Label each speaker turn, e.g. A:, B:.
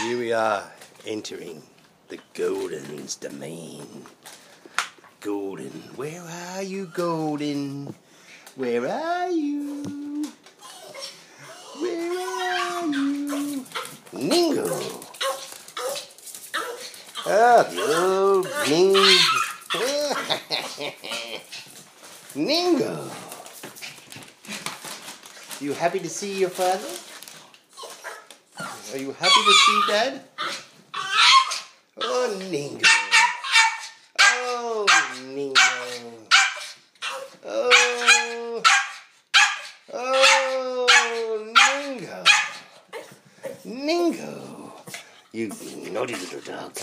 A: Here we are, entering the Golden's domain. Golden, where are you, Golden? Where are you? Where are you? Ningo! Oh, hello, Ning. Ningo! You happy to see your father? Are you happy to see Dad? Oh, Ningo. Oh, Ningo. Oh, Ningo. Ningo. You naughty little dog.